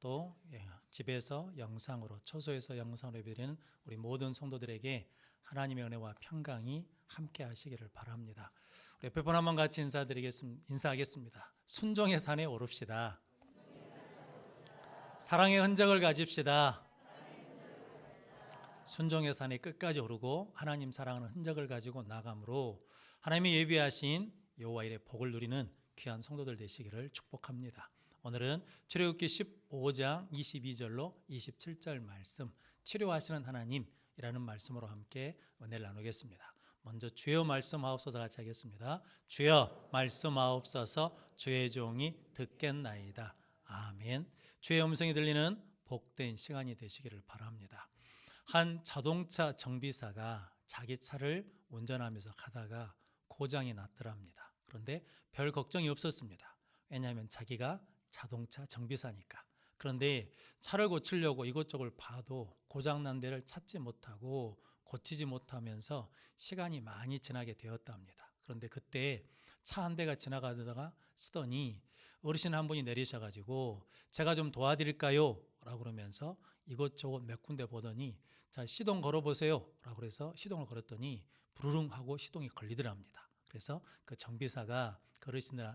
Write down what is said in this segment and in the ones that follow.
또 집에서 영상으로 초소에서 영상으로 예배드리는 우리 모든 성도들에게 하나님의 은혜와 평강이 함께 하시기를 바랍니다. 우리 옆에 분 한번 같이 인사하겠습니다. 순종의 산에 오릅시다. 사랑의 흔적을 가집시다. 순종의 산에 끝까지 오르고 하나님 사랑하는 흔적을 가지고 나감으로 하나님이 예비하신 여호와의 복을 누리는 귀한 성도들 되시기를 축복합니다. 오늘은 출애굽기 15장 22절로 27절 말씀, 치료하시는 하나님이라는 말씀으로 함께 은혜를 나누겠습니다. 먼저 주여 말씀하옵소서 같이 하겠습니다. 주여 말씀하옵소서, 주의 종이 듣겠나이다. 아멘. 주의 음성이 들리는 복된 시간이 되시기를 바랍니다. 한 자동차 정비사가 자기 차를 운전하면서 가다가 고장이 났더랍니다. 그런데 별 걱정이 없었습니다. 왜냐하면 자기가 자동차 정비사니까. 그런데 차를 고치려고 이것저것 봐도 고장난 데를 찾지 못하고 고치지 못하면서 시간이 많이 지나게 되었답니다. 그런데 그때 차 한 대가 지나가다가 쓰더니 어르신 한 분이 내리셔가지고 제가 좀 도와드릴까요? 라고 그러면서 이것저것 몇 군데 보더니 자, 시동 걸어보세요 라고 해서 시동을 걸었더니 부르릉 하고 시동이 걸리더랍니다. 그래서 그 정비사가 그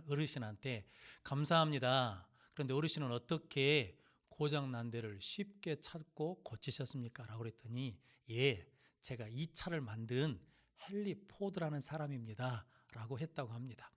어르신한테 감사합니다. 그런데 어르신은 어떻게 고장난 데를 쉽게 찾고 고치셨습니까? 라고 그랬더니 예, 제가 이 차를 만든 헨리 포드라는 사람입니다 라고 했다고 합니다.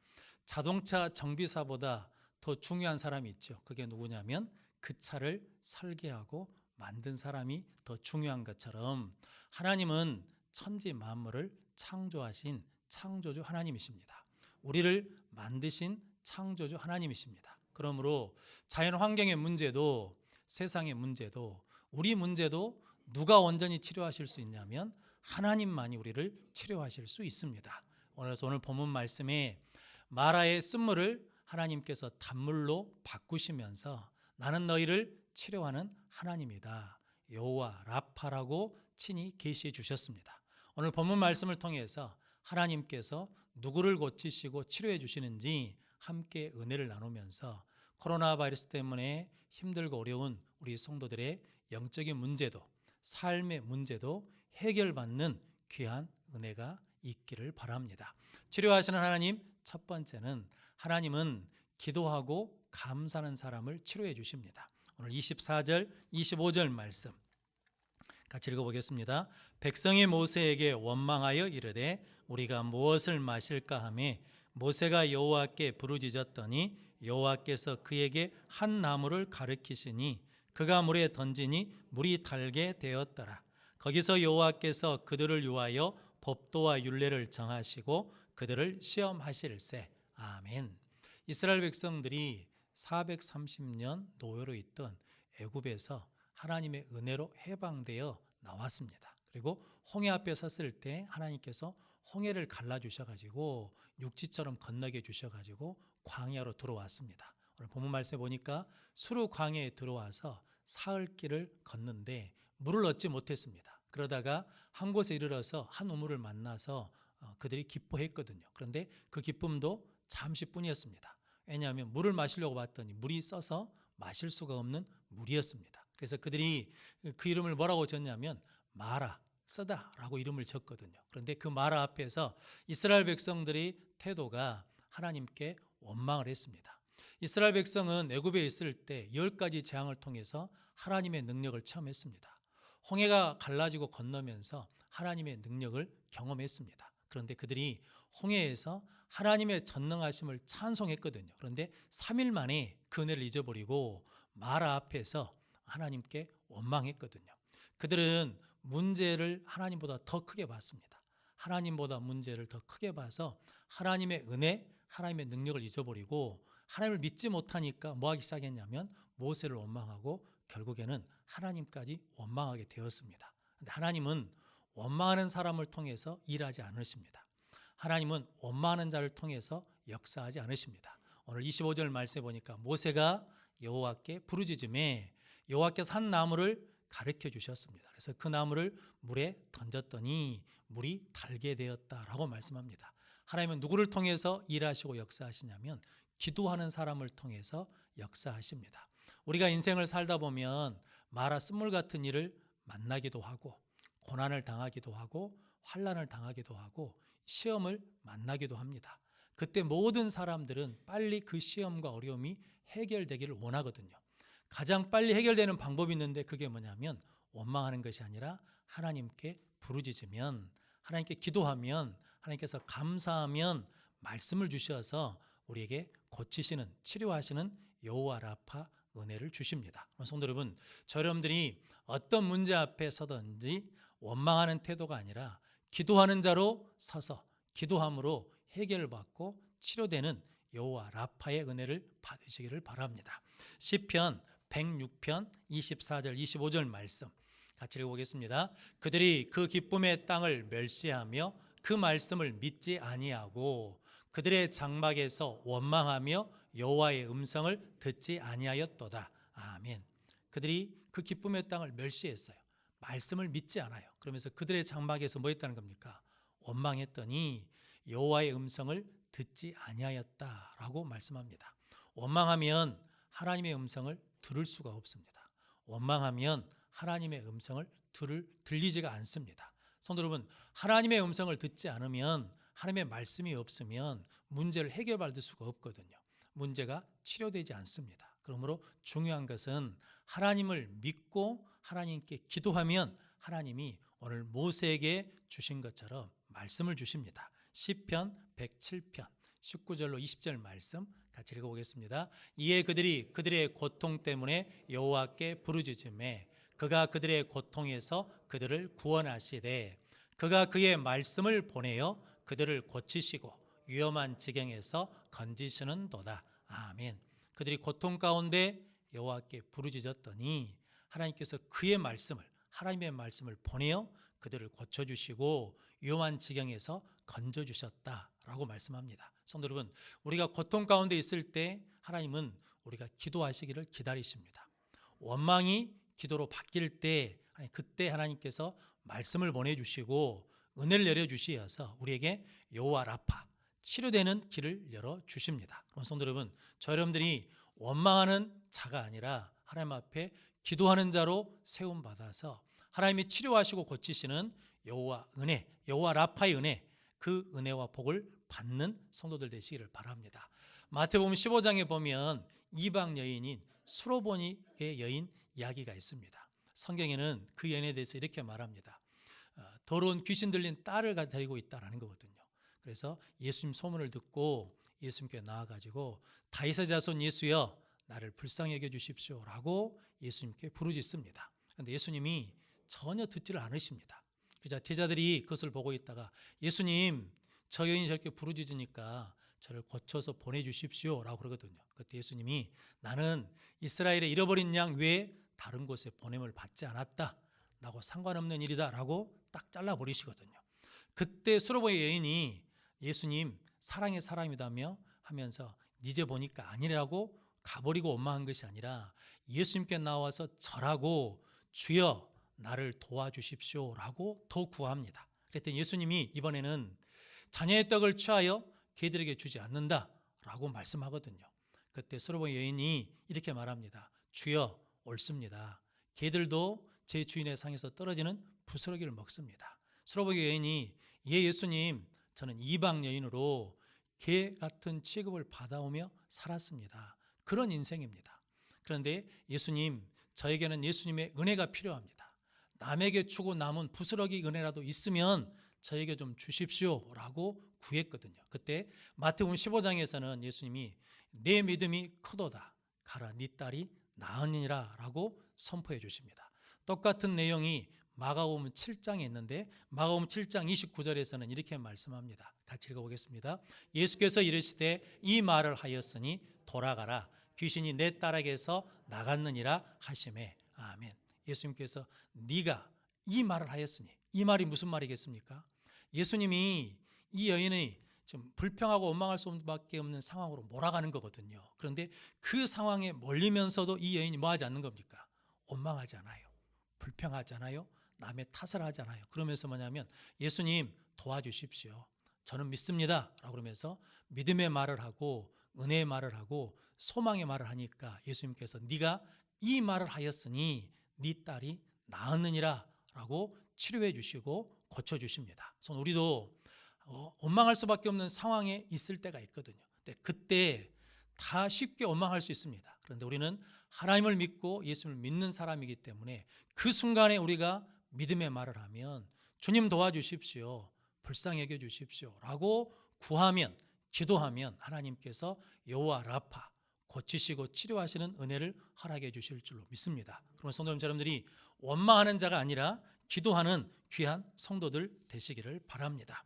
자동차 정비사보다 더 중요한 사람이 있죠. 그게 누구냐면 그 차를 설계하고 만든 사람이 더 중요한 것처럼 하나님은 천지 만물을 창조하신 창조주 하나님이십니다. 우리를 만드신 창조주 하나님이십니다. 그러므로 자연 환경의 문제도 세상의 문제도 우리 문제도 누가 온전히 치료하실 수 있냐면 하나님만이 우리를 치료하실 수 있습니다. 오늘 본문 말씀에 마라의 쓴물을 하나님께서 단물로 바꾸시면서 나는 너희를 치료하는 하나님이다. 여호와 라파라고 친히 계시해 주셨습니다. 오늘 본문 말씀을 통해서 하나님께서 누구를 고치시고 치료해 주시는지 함께 은혜를 나누면서 코로나 바이러스 때문에 힘들고 어려운 우리 성도들의 영적인 문제도 삶의 문제도 해결받는 귀한 은혜가 있기를 바랍니다. 치료하시는 하나님, 첫 번째는 하나님은 기도하고 감사하는 사람을 치료해 주십니다. 오늘 24절, 25절 말씀 같이 읽어보겠습니다. 백성이 모세에게 원망하여 이르되 우리가 무엇을 마실까 하매 모세가 여호와께 부르짖었더니 여호와께서 그에게 한 나무를 가르치시니 그가 물에 던지니 물이 달게 되었더라. 거기서 여호와께서 그들을 위하여 법도와 율례를 정하시고 그들을 시험하실세. 아멘. 이스라엘 백성들이 430년 노예로 있던 애굽에서 하나님의 은혜로 해방되어 나왔습니다. 그리고 홍해 앞에 섰을 때 하나님께서 홍해를 갈라주셔가지고 육지처럼 건너게 주셔가지고 광야로 들어왔습니다. 오늘 본문 말씀에 보니까 수르 광야에 들어와서 사흘 길을 걷는데 물을 얻지 못했습니다. 그러다가 한 곳에 이르러서 한 우물을 만나서 그들이 기뻐했거든요. 그런데 그 기쁨도 잠시뿐이었습니다. 왜냐하면 물을 마시려고 봤더니 물이 써서 마실 수가 없는 물이었습니다. 그래서 그들이 그 이름을 뭐라고 졌냐면 마라, 쓰다라고 이름을 졌거든요. 그런데 그 마라 앞에서 이스라엘 백성들의 태도가 하나님께 원망을 했습니다. 이스라엘 백성은 애굽에 있을 때 10가지 재앙을 통해서 하나님의 능력을 체험했습니다. 홍해가 갈라지고 건너면서 하나님의 능력을 경험했습니다. 그런데 그들이 홍해에서 하나님의 전능하심을 찬송했거든요. 그런데 3일 만에 그 은혜를 잊어버리고 마라 앞에서 하나님께 원망했거든요. 그들은 문제를 하나님보다 더 크게 봤습니다. 하나님보다 문제를 더 크게 봐서 하나님의 은혜, 하나님의 능력을 잊어버리고 하나님을 믿지 못하니까 뭐 하기 시작했냐면 모세를 원망하고 결국에는 하나님까지 원망하게 되었습니다. 그런데 하나님은 원망하는 사람을 통해서 일하지 않으십니다. 하나님은 원망하는 자를 통해서 역사하지 않으십니다. 오늘 25절 말씀에 보니까 모세가 여호와께 부르짖음에 여호와께서 한 나무를 가르쳐 주셨습니다. 그래서 그 나무를 물에 던졌더니 물이 달게 되었다라고 말씀합니다. 하나님은 누구를 통해서 일하시고 역사하시냐면 기도하는 사람을 통해서 역사하십니다. 우리가 인생을 살다 보면 마라 쓴물 같은 일을 만나기도 하고 고난을 당하기도 하고 환난을 당하기도 하고 시험을 만나기도 합니다. 그때 모든 사람들은 빨리 그 시험과 어려움이 해결되기를 원하거든요. 가장 빨리 해결되는 방법이 있는데 그게 뭐냐면 원망하는 것이 아니라 하나님께 부르짖으면, 하나님께 기도하면, 하나님께서 감사하면 말씀을 주셔서 우리에게 고치시는, 치료하시는 여호와 라파 은혜를 주십니다. 성도 여러분, 저 여러분들이 어떤 문제 앞에 서든지 원망하는 태도가 아니라 기도하는 자로 서서 기도함으로 해결을 받고 치료되는 여호와 라파의 은혜를 받으시기를 바랍니다. 시편 106편 24절 25절 말씀 같이 읽어보겠습니다. 그들이 그 기쁨의 땅을 멸시하며 그 말씀을 믿지 아니하고 그들의 장막에서 원망하며 여호와의 음성을 듣지 아니하였도다. 아멘. 그들이 그 기쁨의 땅을 멸시했어요. 말씀을 믿지 않아요. 그러면서 그들의 장막에서 뭐 했다는 겁니까? 원망했더니 여호와의 음성을 듣지 아니하였다라고 말씀합니다. 원망하면 하나님의 음성을 들을 수가 없습니다. 원망하면 하나님의 음성을 들리지가 않습니다. 성도 여러분, 하나님의 음성을 듣지 않으면, 하나님의 말씀이 없으면 문제를 해결받을 수가 없거든요. 문제가 치료되지 않습니다. 그러므로 중요한 것은 하나님을 믿고 하나님께 기도하면 하나님이 오늘 모세에게 주신 것처럼 말씀을 주십니다. 시편 107편 19절로 20절 말씀 같이 읽어보겠습니다. 이에 그들이 그들의 고통 때문에 여호와께 부르짖으매 그가 그들의 고통에서 그들을 구원하시되 그가 그의 말씀을 보내어 그들을 고치시고 위험한 지경에서 건지시는도다. 아멘. 그들이 고통 가운데 여호와께 부르짖었더니 하나님께서 그의 말씀을, 하나님의 말씀을 보내어 그들을 고쳐주시고 위험한 지경에서 건져주셨다라고 말씀합니다. 성도 여러분, 우리가 고통 가운데 있을 때 하나님은 우리가 기도하시기를 기다리십니다. 원망이 기도로 바뀔 때 그때 하나님께서 말씀을 보내주시고 은혜를 내려주시어서 우리에게 여호와 라파, 치료되는 길을 열어주십니다. 그럼 성도 여러분, 저 여러분들이 원망하는 자가 아니라 하나님 앞에 기도하는 자로 세움받아서 하나님이 치료하시고 고치시는 여호와 은혜, 여호와 라파의 은혜, 그 은혜와 복을 받는 성도들 되시기를 바랍니다. 마태복음 15장에 보면 이방 여인인 수로보니의 여인 이야기가 있습니다. 성경에는 그 여인에 대해서 이렇게 말합니다. 더러운 귀신 들린 딸을 데리고 있다라는 거거든요. 그래서 예수님 소문을 듣고 예수님께 나와가지고 다윗의 자손 예수여 나를 불쌍히 여겨 주십시오라고 예수님께 부르짖습니다. 그런데 예수님이 전혀 듣지를 않으십니다. 그래서 제자들이 그것을 보고 있다가 예수님 저 여인이 저렇게 부르짖으니까 저를 고쳐서 보내주십시오라고 그러거든요. 그때 예수님이 나는 이스라엘의 잃어버린 양 외에 다른 곳에 보냄을 받지 않았다. 나하고 상관없는 일이다 라고 딱 잘라버리시거든요. 그때 수로보의 여인이 예수님 사랑의 사람이다며 하면서 이제 보니까 아니라고 가버리고 원망한 것이 아니라 예수님께 나와서 절하고 주여 나를 도와주십시오라고 더 구합니다. 그랬더니 예수님이 이번에는 자녀의 떡을 취하여 개들에게 주지 않는다라고 말씀하거든요. 그때 수로보의 여인이 이렇게 말합니다. 주여 옳습니다. 개들도 제 주인의 상에서 떨어지는 부스러기를 먹습니다. 수로보의 여인이 예수님 저는 이방 여인으로 개 같은 취급을 받아오며 살았습니다. 그런 인생입니다. 그런데 예수님 저에게는 예수님의 은혜가 필요합니다. 남에게 주고 남은 부스러기 은혜라도 있으면 저에게 좀 주십시오라고 구했거든요. 그때 마태복음 15장에서는 예수님이 내 믿음이 크도다 가라 네 딸이 나으니라 라고 선포해 주십니다. 똑같은 내용이 마가복음 7장에 있는데 마가복음 7장 29절에서는 이렇게 말씀합니다. 같이 읽어보겠습니다. 예수께서 이르시되 이 말을 하였으니 돌아가라 귀신이 내 딸에게서 나갔느니라 하시매. 아멘. 예수님께서 네가 이 말을 하였으니, 이 말이 무슨 말이겠습니까? 예수님이 이 여인의 좀 불평하고 원망할 수밖에 없는 상황으로 몰아가는 거거든요. 그런데 그 상황에 몰리면서도 이 여인이 뭐 하지 않는 겁니까? 원망하지 않아요. 불평하지 않아요. 남의 탓을 하지 않아요. 그러면서 뭐냐면 예수님 도와주십시오. 저는 믿습니다 라고 그러면서 믿음의 말을 하고 은혜의 말을 하고 소망의 말을 하니까 예수님께서 네가 이 말을 하였으니 네 딸이 나았느니라 라고 치료해 주시고 고쳐 주십니다. 우리도 원망할 수밖에 없는 상황에 있을 때가 있거든요. 근데 그때 다 쉽게 원망할 수 있습니다. 그런데 우리는 하나님을 믿고 예수님을 믿는 사람이기 때문에 그 순간에 우리가 믿음의 말을 하면 주님 도와주십시오, 불쌍히 여겨 주십시오 라고 구하면, 기도하면 하나님께서 여호와 라파, 고치시고 치료하시는 은혜를 허락해 주실 줄로 믿습니다. 그러면 성도 여러분들이 원망하는 자가 아니라 기도하는 귀한 성도들 되시기를 바랍니다.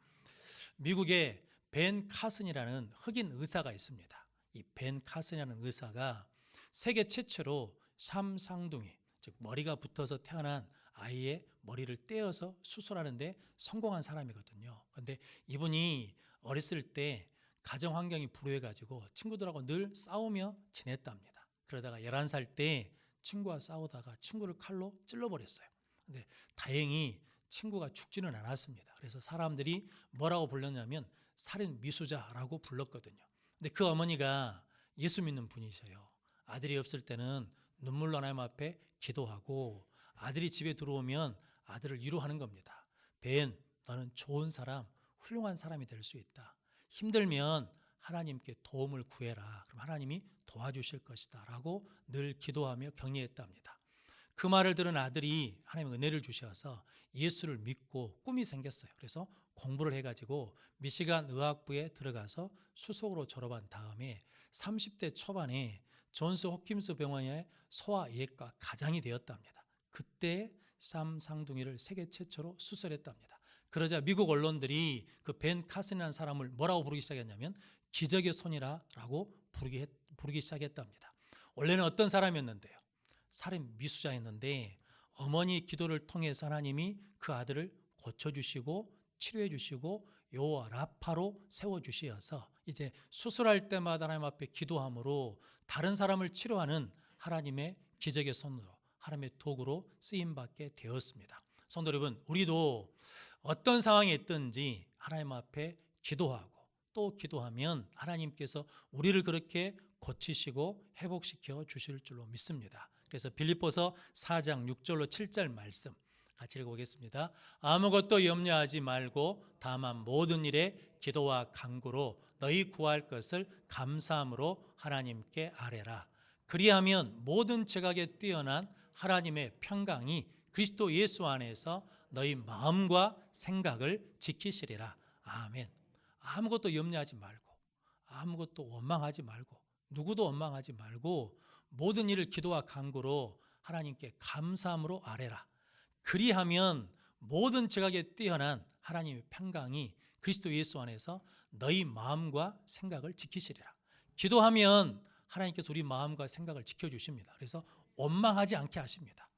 미국에 벤 카슨이라는 흑인 의사가 있습니다. 이 벤 카슨이라는 의사가 세계 최초로 샴쌍둥이, 즉 머리가 붙어서 태어난 아이의 머리를 떼어서 수술하는데 성공한 사람이거든요. 그런데 이분이 어렸을 때 가정 환경이 불우해가지고 친구들하고 늘 싸우며 지냈답니다. 그러다가 11살 때 친구와 싸우다가 친구를 칼로 찔러버렸어요. 근데 다행히 친구가 죽지는 않았습니다. 그래서 사람들이 뭐라고 불렀냐면 살인 미수자라고 불렀거든요. 근데 그 어머니가 예수 믿는 분이셔요. 아들이 없을 때는 눈물로 하나님 앞에 기도하고 아들이 집에 들어오면 아들을 위로하는 겁니다. 벤, 너는 좋은 사람, 훌륭한 사람이 될 수 있다. 힘들면 하나님께 도움을 구해라. 그럼 하나님이 도와주실 것이다 라고 늘 기도하며 격려했답니다. 그 말을 들은 아들이 하나님의 은혜를 주셔서 예수를 믿고 꿈이 생겼어요. 그래서 공부를 해가지고 미시간 의학부에 들어가서 수석으로 졸업한 다음에 30대 초반에 존스 홉킨스 병원의 소아예과 과장이 되었답니다. 그때 쌈쌍둥이를 세계 최초로 수술했답니다. 그러자 미국 언론들이 그 벤 카슨이라는 사람을 뭐라고 부르기 시작했냐면 기적의 손이라고 부르기 시작했답니다. 원래는 어떤 사람이었는데요? 살인 미수자였는데 어머니 기도를 통해서 하나님이 그 아들을 고쳐주시고 치료해주시고 여호와 라파로 세워주시어서 이제 수술할 때마다 하나님 앞에 기도함으로 다른 사람을 치료하는 하나님의 기적의 손으로, 하나님의 도구로 쓰임받게 되었습니다. 성도 여러분, 우리도 어떤 상황에 있든지 하나님 앞에 기도하고 또 기도하면 하나님께서 우리를 그렇게 고치시고 회복시켜 주실 줄로 믿습니다. 그래서 빌립보서 4장 6절로 7절 말씀 같이 읽어보겠습니다. 아무것도 염려하지 말고 다만 모든 일에 기도와 간구로 너희 구할 것을 감사함으로 하나님께 아뢰라. 그리하면 모든 지각에 뛰어난 하나님의 평강이 그리스도 예수 안에서 너희 마음과 생각을 지키시리라. 아멘. 아무것도 염려하지 말고 아무것도 원망하지 말고 누구도 원망하지 말고 모든 일을 기도와 간구로 하나님께 감사함으로 아뢰라. 그리하면 모든 지각에 뛰어난 하나님의 평강이 그리스도 예수 안에서 너희 마음과 생각을 지키시리라. 기도하면 하나님께서 우리 마음과 생각을 지켜주십니다. 그래서 원망하지 않게 하십니다.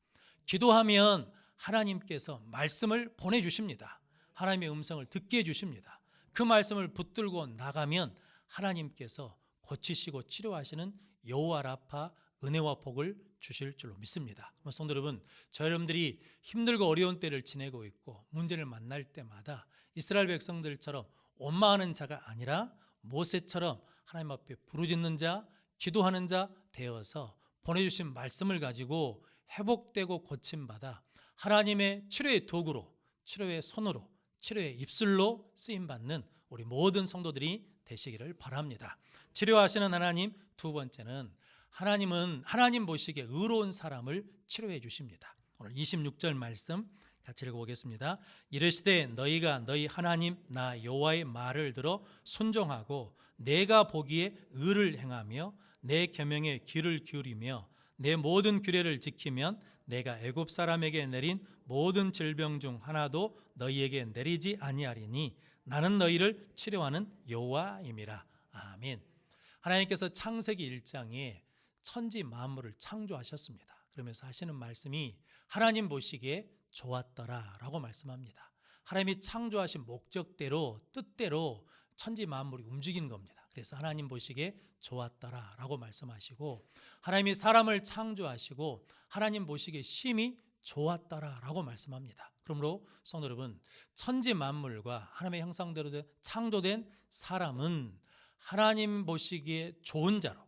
기도하면 하나님께서 말씀을 보내주십니다. 하나님의 음성을 듣게 해주십니다. 그 말씀을 붙들고 나가면 하나님께서 고치시고 치료하시는 여호와 라파 은혜와 복을 주실 줄로 믿습니다. 성도 여러분, 저 여러분들이 힘들고 어려운 때를 지내고 있고 문제를 만날 때마다 이스라엘 백성들처럼 원망하는 자가 아니라 모세처럼 하나님 앞에 부르짖는 자, 기도하는 자 되어서 보내주신 말씀을 가지고 회복되고 고침받아 하나님의 치료의 도구로, 치료의 손으로, 치료의 입술로 쓰임받는 우리 모든 성도들이 되시기를 바랍니다. 치료하시는 하나님, 두 번째는 하나님은 하나님 보시기에 의로운 사람을 치료해 주십니다. 오늘 26절 말씀 같이 읽어보겠습니다. 이르시되 너희가 너희 하나님 나 여호와의 말을 들어 순종하고 내가 보기에 의를 행하며 내 계명에 귀를 기울이며 내 모든 규례를 지키면 내가 애굽 사람에게 내린 모든 질병 중 하나도 너희에게 내리지 아니하리니 나는 너희를 치료하는 여호와임이라. 아멘. 하나님께서 창세기 1장에 천지 만물을 창조하셨습니다. 그러면서 하시는 말씀이 하나님 보시기에 좋았더라라고 말씀합니다. 하나님이 창조하신 목적대로 뜻대로 천지 만물이 움직이는 겁니다. 그래서 하나님 보시기에 좋았더라라고 말씀하시고 하나님이 사람을 창조하시고 하나님 보시기에 심히 좋았더라라고 말씀합니다. 그러므로 성도 여러분, 천지 만물과 하나님의 형상대로 창조된 사람은 하나님 보시기에 좋은 자로,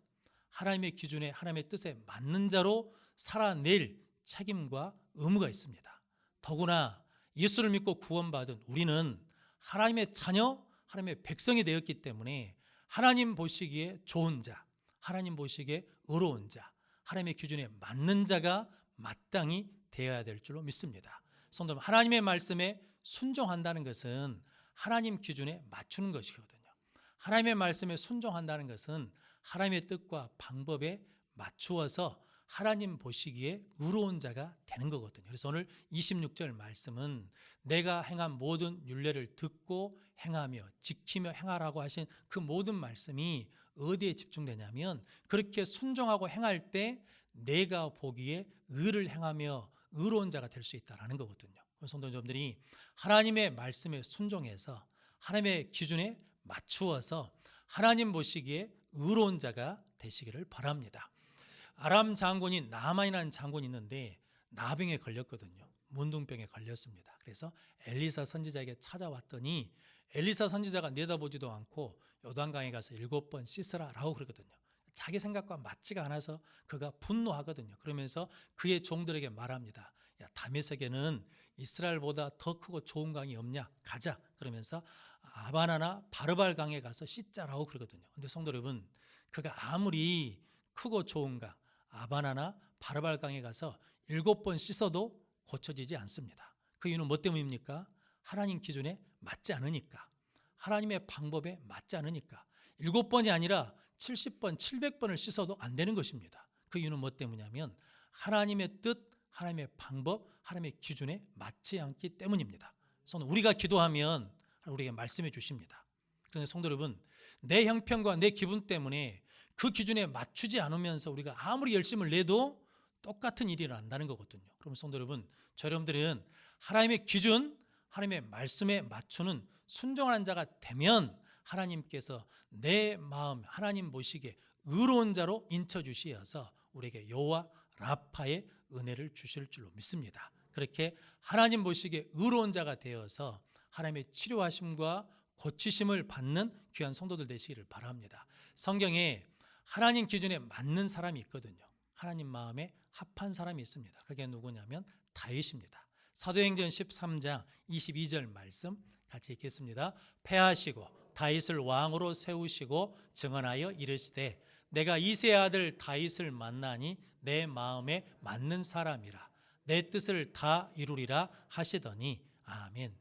하나님의 기준에 하나님의 뜻에 맞는 자로 살아낼 책임과 의무가 있습니다. 더구나 예수를 믿고 구원받은 우리는 하나님의 자녀, 하나님의 백성이 되었기 때문에 하나님 보시기에 좋은 자, 하나님 보시기에 의로운 자, 하나님의 기준에 맞는 자가 마땅히 되어야 될 줄로 믿습니다. 성도 여러분, 하나님의 말씀에 순종한다는 것은 하나님 기준에 맞추는 것이거든요. 하나님의 말씀에 순종한다는 것은 하나님의 뜻과 방법에 맞추어서 하나님 보시기에 의로운 자가 되는 거거든요. 그래서 오늘 26절 말씀은 내가 행한 모든 율례를 듣고 행하며 지키며 행하라고 하신 그 모든 말씀이 어디에 집중되냐면 그렇게 순종하고 행할 때 내가 보기에 의를 행하며 의로운 자가 될 수 있다는 거거든요. 성도 여러분들이 하나님의 말씀에 순종해서 하나님의 기준에 맞추어서 하나님 보시기에 의로운 자가 되시기를 바랍니다. 아람 장군인 나만이라는 장군이 있는데 나병에 걸렸거든요. 문둥병에 걸렸습니다. 그래서 엘리사 선지자에게 찾아왔더니 엘리사 선지자가 내다보지도 않고 요단강에 가서 7번 씻으라라고 그러거든요. 자기 생각과 맞지가 않아서 그가 분노하거든요. 그러면서 그의 종들에게 말합니다. 야, 다메섹에는 이스라엘보다 더 크고 좋은 강이 없냐? 가자. 그러면서 아바나나 바르발 강에 가서 씻자라고 그러거든요. 근데 성도 여러분, 그가 아무리 크고 좋은 강 아바나나 바르발 강에 가서 7번 씻어도 고쳐지지 않습니다. 그 이유는 뭐 때문입니까? 하나님 기준에 맞지 않으니까, 하나님의 방법에 맞지 않으니까 7번이 아니라 70번, 700번을 씻어도 안 되는 것입니다. 그 이유는 뭐 때문이냐면 하나님의 뜻, 하나님의 방법, 하나님의 기준에 맞지 않기 때문입니다. 우리가 기도하면 우리에게 말씀해 주십니다. 그런데 성도 여러분, 내 형편과 내 기분 때문에 그 기준에 맞추지 않으면서 우리가 아무리 열심을 내도 똑같은 일이 일어난다는 거거든요. 그러면 성도 여러분, 저 여러분들은 하나님의 기준, 하나님의 말씀에 맞추는 순종하는 자가 되면 하나님께서 내 마음 하나님 보시기에 의로운 자로 인쳐주시어서 우리에게 여호와 라파의 은혜를 주실 줄로 믿습니다. 그렇게 하나님 보시기에 의로운 자가 되어서 하나님의 치료하심과 고치심을 받는 귀한 성도들 되시기를 바랍니다. 성경에 하나님 기준에 맞는 사람이 있거든요. 하나님 마음에 합한 사람이 있습니다. 그게 누구냐면 다윗입니다. 사도행전 13장 22절 말씀 같이 읽겠습니다. 패하시고 다윗을 왕으로 세우시고 증언하여 이르시되 내가 이새의 아들 다윗을 만나니 내 마음에 맞는 사람이라 내 뜻을 다 이루리라 하시더니 아멘.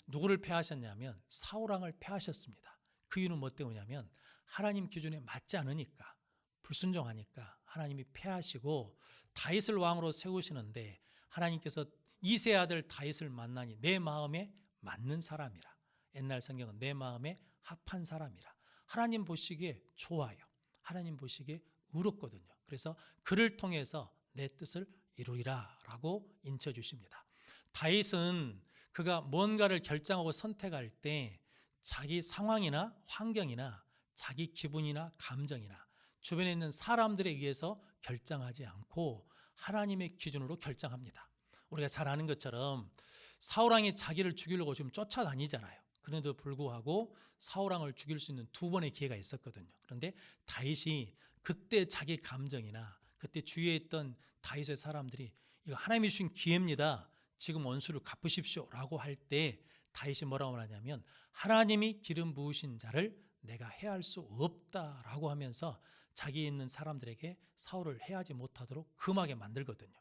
누구를 패하셨냐면 사울왕을 패하셨습니다. 그 이유는 뭐 때문이냐면 하나님 기준에 맞지 않으니까, 불순종하니까 하나님이 패하시고 다윗을 왕으로 세우시는데 하나님께서 이새의 아들 다윗을 만나니 내 마음에 맞는 사람이라. 옛날 성경은 내 마음에 합한 사람이라. 하나님 보시기에 좋아요. 하나님 보시기에 의롭거든요. 그래서 그를 통해서 내 뜻을 이루리라 라고 인쳐주십니다. 다윗은 그가 뭔가를 결정하고 선택할 때 자기 상황이나 환경이나 자기 기분이나 감정이나 주변에 있는 사람들에 의해서 결정하지 않고 하나님의 기준으로 결정합니다. 우리가 잘 아는 것처럼 사울왕이 자기를 죽이려고 지금 쫓아다니잖아요. 그런데도 불구하고 사울왕을 죽일 수 있는 2번의 기회가 있었거든요. 그런데 다윗이 그때 자기 감정이나 그때 주위에 있던 다윗의 사람들이 이거 하나님이 주신 기회입니다. 지금 원수를 갚으십시오 라고 할 때 다윗이 뭐라고 하냐면 하나님이 기름 부으신 자를 내가 해할 수 없다라고 하면서 자기 있는 사람들에게 사울을 해하지 못하도록 금하게 만들거든요.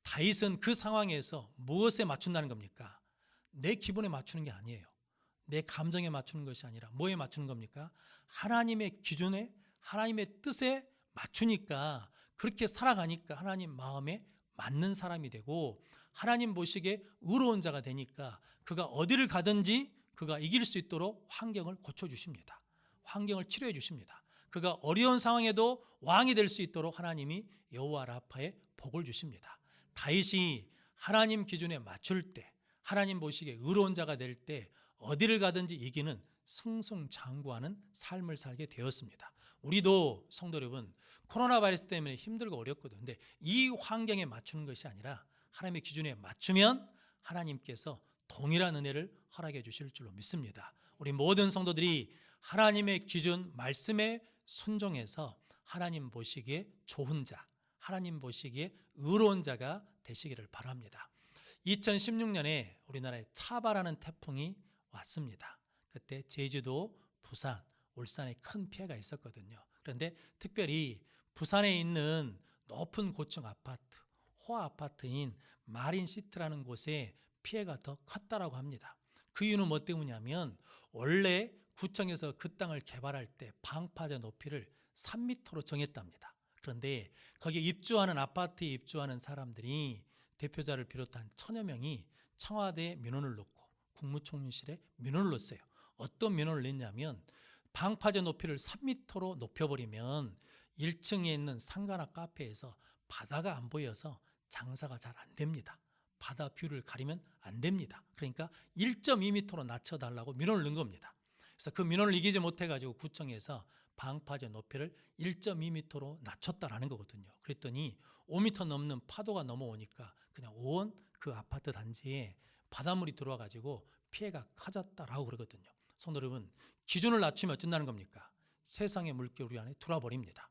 다윗은 그 상황에서 무엇에 맞춘다는 겁니까? 내 기분에 맞추는 게 아니에요. 내 감정에 맞추는 것이 아니라 뭐에 맞추는 겁니까? 하나님의 기준에 하나님의 뜻에 맞추니까 그렇게 살아가니까 하나님 마음에 맞는 사람이 되고 하나님 보시기에 의로운 자가 되니까 그가 어디를 가든지 그가 이길 수 있도록 환경을 고쳐주십니다. 환경을 치료해 주십니다. 그가 어려운 상황에도 왕이 될 수 있도록 하나님이 여호와 라파의 복을 주십니다. 다윗이 하나님 기준에 맞출 때 하나님 보시기에 의로운 자가 될 때 어디를 가든지 이기는 승승장구하는 삶을 살게 되었습니다. 우리도 성도 여러분 코로나 바이러스 때문에 힘들고 어렵거든요. 근데 이 환경에 맞추는 것이 아니라 하나님의 기준에 맞추면 하나님께서 동일한 은혜를 허락해 주실 줄로 믿습니다. 우리 모든 성도들이 하나님의 기준 말씀에 순종해서 하나님 보시기에 좋은 자, 하나님 보시기에 의로운 자가 되시기를 바랍니다. 2016년에 우리나라에 차바라는 태풍이 왔습니다. 그때 제주도, 부산, 울산에 큰 피해가 있었거든요. 그런데 특별히 부산에 있는 높은 고층 아파트, 호아파트인 마린시티라는 곳에 피해가 더 컸다라고 합니다. 그 이유는 뭐 때문이냐면 원래 구청에서 그 땅을 개발할 때 방파제 높이를 3m로 정했답니다. 그런데 거기에 입주하는 아파트에 입주하는 사람들이 대표자를 비롯한 1000여 명이 청와대에 민원을 넣고 국무총리실에 민원을 넣었어요. 어떤 민원을 냈냐면 방파제 높이를 3m로 높여버리면 1층에 있는 상가나 카페에서 바다가 안 보여서 장사가 잘 안 됩니다. 바다 뷰를 가리면 안 됩니다. 그러니까 1.2m로 낮춰달라고 민원을 넣은 겁니다. 그래서 그 민원을 이기지 못해가지고 구청에서 방파제 높이를 1.2m로 낮췄다라는 거거든요. 그랬더니 5m 넘는 파도가 넘어오니까 그냥 온 그 아파트 단지에 바닷물이 들어와가지고 피해가 커졌다라고 그러거든요. 성도 여러분, 기준을 낮추면 어쩐다는 겁니까? 세상의 물결 우리 안에 들어와버립니다.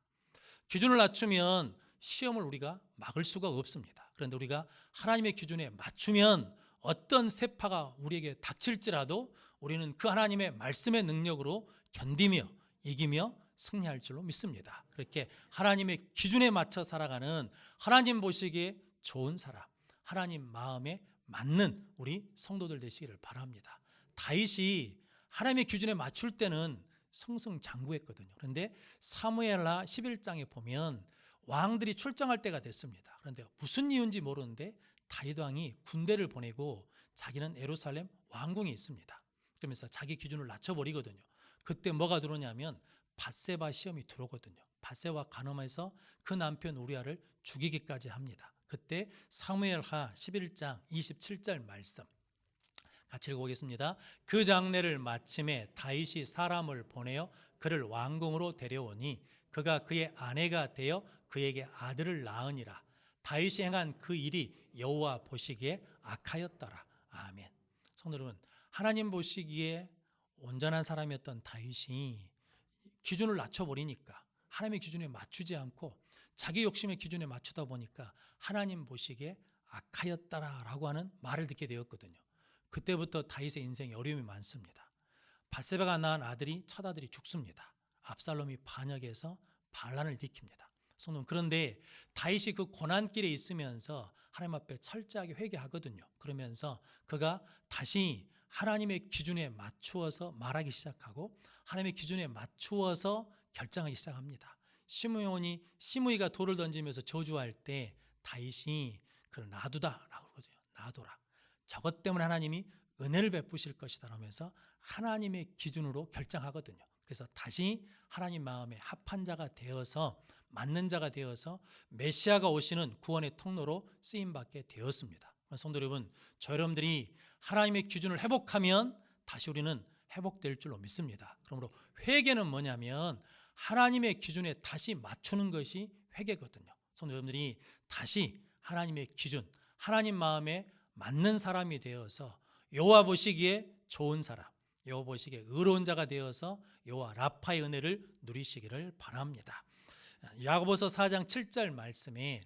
기준을 낮추면 시험을 우리가 막을 수가 없습니다. 그런데 우리가 하나님의 기준에 맞추면 어떤 세파가 우리에게 닥칠지라도 우리는 그 하나님의 말씀의 능력으로 견디며 이기며 승리할 줄로 믿습니다. 그렇게 하나님의 기준에 맞춰 살아가는 하나님 보시기에 좋은 사람, 하나님 마음에 맞는 우리 성도들 되시기를 바랍니다. 다윗이 하나님의 기준에 맞출 때는 승승장구했거든요. 그런데 사무엘하 11장에 보면 왕들이 출정할 때가 됐습니다. 그런데 무슨 이유인지 모르는데 다윗 왕이 군대를 보내고 자기는 예루살렘 왕궁에 있습니다. 그러면서 자기 기준을 낮춰버리거든요. 그때 뭐가 들어오냐면 밧세바 시험이 들어오거든요. 밧세바 간음해서 그 남편 우리아를 죽이기까지 합니다. 그때 사무엘하 11장 27절 말씀 같이 읽어보겠습니다. 그 장례를 마침에 다윗이 사람을 보내어 그를 왕궁으로 데려오니 그가 그의 아내가 되어 그에게 아들을 낳으니라. 다윗이 행한 그 일이 여호와 보시기에 악하였더라. 아멘. 성도 여러분, 하나님 보시기에 온전한 사람이었던 다윗이 기준을 낮춰버리니까 하나님의 기준에 맞추지 않고 자기 욕심의 기준에 맞추다 보니까 하나님 보시기에 악하였다라고 하는 말을 듣게 되었거든요. 그때부터 다윗의 인생에 어려움이 많습니다. 밧세바가 낳은 아들이 첫 아들이 죽습니다. 압살롬이 반역해서 반란을 일으킵니다. 그런데 다윗이 그 고난길에 있으면서 하나님 앞에 철저하게 회개하거든요. 그러면서 그가 다시 하나님의 기준에 맞추어서 말하기 시작하고 하나님의 기준에 맞추어서 결정하기 시작합니다. 시므이가 돌을 던지면서 저주할 때 다윗이 그를 놔두다라고 그러거든요. 놔둬라. 저것 때문에 하나님이 은혜를 베푸실 것이다 라면서 하나님의 기준으로 결정하거든요. 그래서 다시 하나님 마음에 합한 자가 되어서 맞는 자가 되어서 메시아가 오시는 구원의 통로로 쓰임받게 되었습니다. 성도 여러분, 저 여러분들이 하나님의 기준을 회복하면 다시 우리는 회복될 줄로 믿습니다. 그러므로 회개는 뭐냐면 하나님의 기준에 다시 맞추는 것이 회개거든요. 성도 여러분들이 다시 하나님의 기준, 하나님 마음에 맞는 사람이 되어서 여호와 보시기에 좋은 사람, 여호와 보시기에 의로운 자가 되어서 여호와 라파의 은혜를 누리시기를 바랍니다. 야고보서 4장 7절 말씀에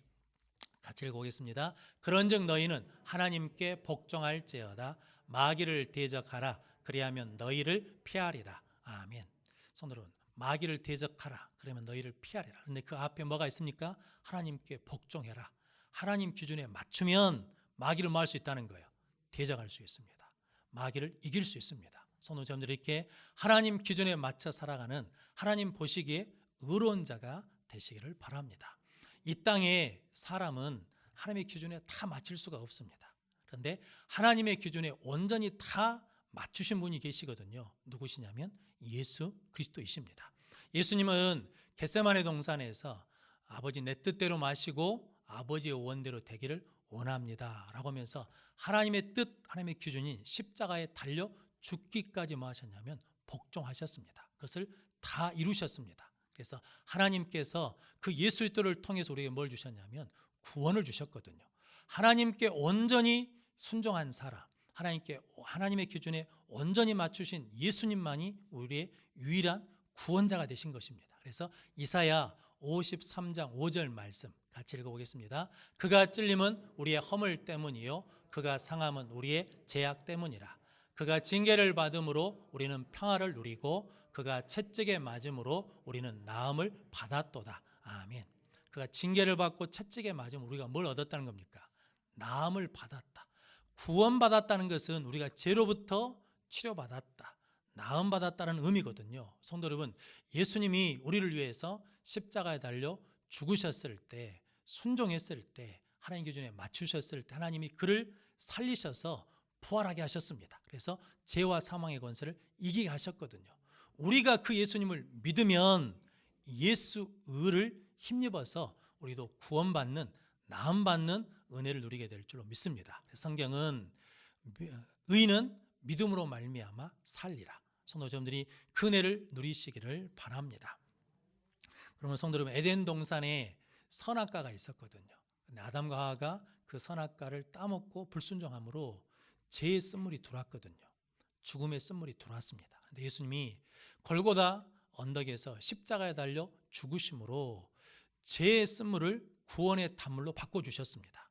같이 읽어보겠습니다. 그런즉 너희는 하나님께 복종할지어다 마귀를 대적하라 그리하면 너희를 피하리라. 아멘. 손으로 마귀를 대적하라 그러면 너희를 피하리라. 그런데 그 앞에 뭐가 있습니까? 하나님께 복종해라. 하나님 기준에 맞추면 마귀를 뭐 할 수 있다는 거예요. 대적할 수 있습니다. 마귀를 이길 수 있습니다. 성도님들 이렇게 하나님 기준에 맞춰 살아가는 하나님 보시기에 의로운 자가 되시기를 바랍니다. 이 땅에 사람은 하나님의 기준에 다 맞출 수가 없습니다. 그런데 하나님의 기준에 온전히 다 맞추신 분이 계시거든요. 누구시냐면 예수 그리스도이십니다. 예수님은 겟세마네 동산에서 아버지 내 뜻대로 마시고 아버지의 원대로 되기를 원합니다 라고 하면서 하나님의 뜻, 하나님의 기준인 십자가에 달려 죽기까지 뭐 하셨냐면 복종하셨습니다. 그것을 다 이루셨습니다. 그래서 하나님께서 그 예수의 뜻을 통해서 우리에게 뭘 주셨냐면 구원을 주셨거든요. 하나님께 온전히 순종한 사람, 하나님의 기준에 온전히 맞추신 예수님만이 우리의 유일한 구원자가 되신 것입니다. 그래서 이사야 53장 5절 말씀 같이 읽어보겠습니다. 그가 찔림은 우리의 허물 때문이요 그가 상함은 우리의 죄악 때문이라. 그가 징계를 받음으로 우리는 평화를 누리고 그가 채찍에 맞음으로 우리는 나음을 받았도다. 아멘. 그가 징계를 받고 채찍에 맞으면 우리가 뭘 얻었다는 겁니까? 나음을 받았다. 구원받았다는 것은 우리가 죄로부터 치료받았다, 나음받았다는 의미거든요. 성도 여러분, 예수님이 우리를 위해서 십자가에 달려 죽으셨을 때, 순종했을 때, 하나님 기준에 맞추셨을 때 하나님이 그를 살리셔서 부활하게 하셨습니다. 그래서 죄와 사망의 권세를 이기게 하셨거든요. 우리가 그 예수님을 믿으면 예수 의를 힘입어서 우리도 구원받는, 나음받는 은혜를 누리게 될 줄로 믿습니다. 성경은 의인은 믿음으로 말미암아 살리라. 성도님들이 그 은혜를 누리시기를 바랍니다. 그러면 성도 여러분, 에덴 동산에 선악과가 있었거든요. 근데 아담과 하와가 그 선악과를 따먹고 불순종함으로 죄의 쓴물이 들어왔거든요. 죽음의 쓴물이 들어왔습니다. 근데 예수님이 골고다 언덕에서 십자가에 달려 죽으심으로 죄의 쓴물을 구원의 단물로 바꿔주셨습니다.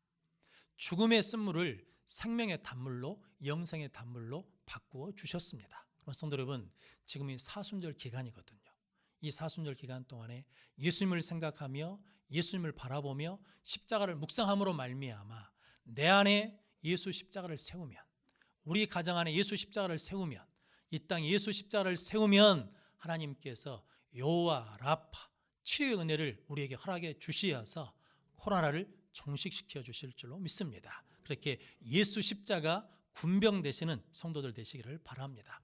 죽음의 쓴물을 생명의 단물로, 영생의 단물로 바꾸어 주셨습니다. 그럼 성도 여러분, 지금이 사순절 기간이거든요. 이 사순절 기간 동안에 예수님을 생각하며 예수님을 바라보며 십자가를 묵상함으로 말미암아 내 안에 예수 십자가를 세우면, 우리 가정 안에 예수 십자가를 세우면, 이 땅에 예수 십자가를 세우면 하나님께서 여호와 라파 치유의 은혜를 우리에게 허락해 주시어서 코로나를 종식시켜 주실 줄로 믿습니다. 그렇게 예수 십자가 군병 되시는 성도들 되시기를 바랍니다.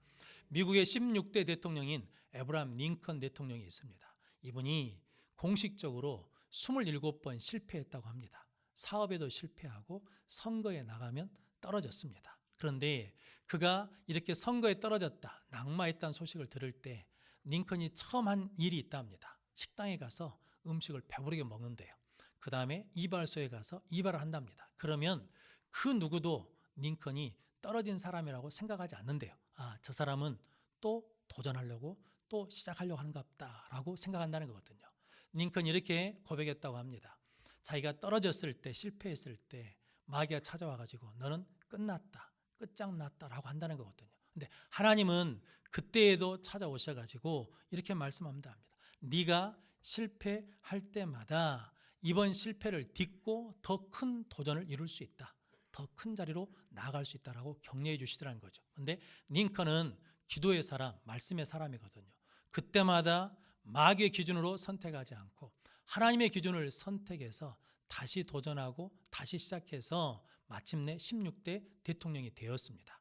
미국의 16대 대통령인 에브라함 링컨 대통령이 있습니다. 이분이 공식적으로 27번 실패했다고 합니다. 사업에도 실패하고 선거에 나가면 떨어졌습니다. 그런데 그가 이렇게 선거에 떨어졌다, 낙마했다는 소식을 들을 때 링컨이 처음 한 일이 있다 합니다. 식당에 가서 음식을 배부르게 먹는데요. 그 다음에 이발소에 가서 이발을 한답니다. 그러면 그 누구도 링컨이 떨어진 사람이라고 생각하지 않는데요. 아, 저 사람은 또 도전하려고 또 시작하려고 하는가 보다라고 생각한다는 거거든요. 링컨이 이렇게 고백했다고 합니다. 자기가 떨어졌을 때, 실패했을 때 마귀가 찾아와가지고 너는 끝났다, 끝장났다라고 한다는 거거든요. 근데 하나님은 그때에도 찾아오셔가지고 이렇게 말씀합니다. 네가 실패할 때마다 이번 실패를 딛고 더 큰 도전을 이룰 수 있다, 더 큰 자리로 나아갈 수 있다라고 격려해 주시더라는 거죠. 그런데 링컨은 기도의 사람, 말씀의 사람이거든요. 그때마다 마귀의 기준으로 선택하지 않고 하나님의 기준을 선택해서 다시 도전하고 다시 시작해서 마침내 16대 대통령이 되었습니다.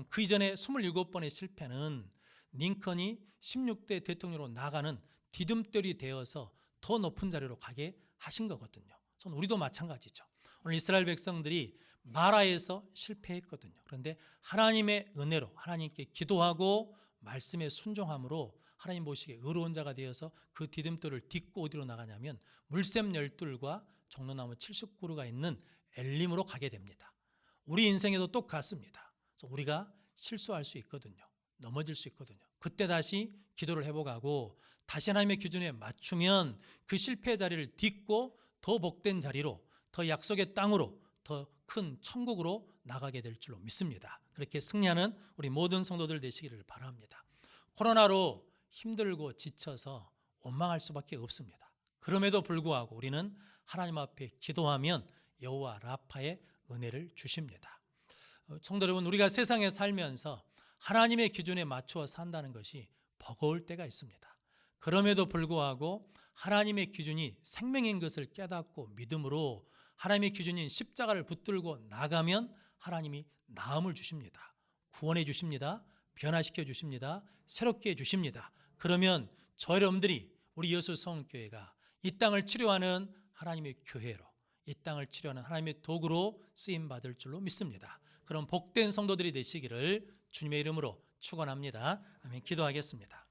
그 이전에 27번의 실패는 링컨이 16대 대통령으로 나가는 디딤돌이 되어서 더 높은 자리로 가게 하신 거거든요. 우리도 마찬가지죠. 오늘 이스라엘 백성들이 마라에서 실패했거든요. 그런데 하나님의 은혜로 하나님께 기도하고 말씀에 순종함으로 하나님 보시기에 의로운 자가 되어서 그 디딤돌을 딛고 어디로 나가냐면 물샘 12과 종로나무 70그루가 있는 엘림으로 가게 됩니다. 우리 인생에도 똑같습니다. 우리가 실수할 수 있거든요. 넘어질 수 있거든요. 그때 다시 기도를 회복하고 다시 하나님의 기준에 맞추면 그 실패 자리를 딛고 더 복된 자리로, 더 약속의 땅으로, 더 큰 천국으로 나가게 될 줄로 믿습니다. 그렇게 승리하는 우리 모든 성도들 되시기를 바랍니다. 코로나로 힘들고 지쳐서 원망할 수밖에 없습니다. 그럼에도 불구하고 우리는 하나님 앞에 기도하면 여호와 라파의 은혜를 주십니다. 성도 여러분, 우리가 세상에 살면서 하나님의 기준에 맞추어 산다는 것이 버거울 때가 있습니다. 그럼에도 불구하고 하나님의 기준이 생명인 것을 깨닫고 믿음으로 하나님의 기준인 십자가를 붙들고 나가면 하나님이 나음을 주십니다. 구원해 주십니다. 변화시켜 주십니다. 새롭게 해 주십니다. 그러면 저 여러분들이 우리 여수 성교회가 이 땅을 치료하는 하나님의 교회로, 이 땅을 치료하는 하나님의 도구로 쓰임 받을 줄로 믿습니다. 그런 복된 성도들이 되시기를 주님의 이름으로 축원합니다. 아멘. 기도하겠습니다.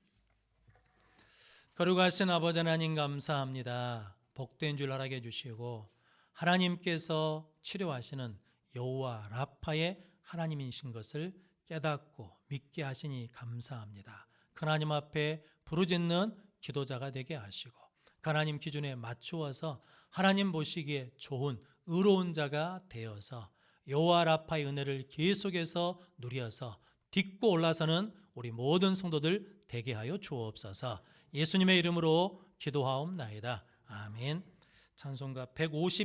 거룩하신 아버지 하나님, 감사합니다. 복된 줄 알게 주시고 하나님께서 치료하시는 여호와 라파의 하나님이신 것을 깨닫고 믿게 하시니 감사합니다. 그 하나님 앞에 부르짖는 기도자가 되게 하시고 하나님 기준에 맞추어서 하나님 보시기에 좋은 의로운 자가 되어서 여호와 라파의 은혜를 계속해서 누려서 딛고 올라서는 우리 모든 성도들 되게 하여 주옵소서. 예수님의 이름으로 기도하옵나이다. 아멘. 찬송가 150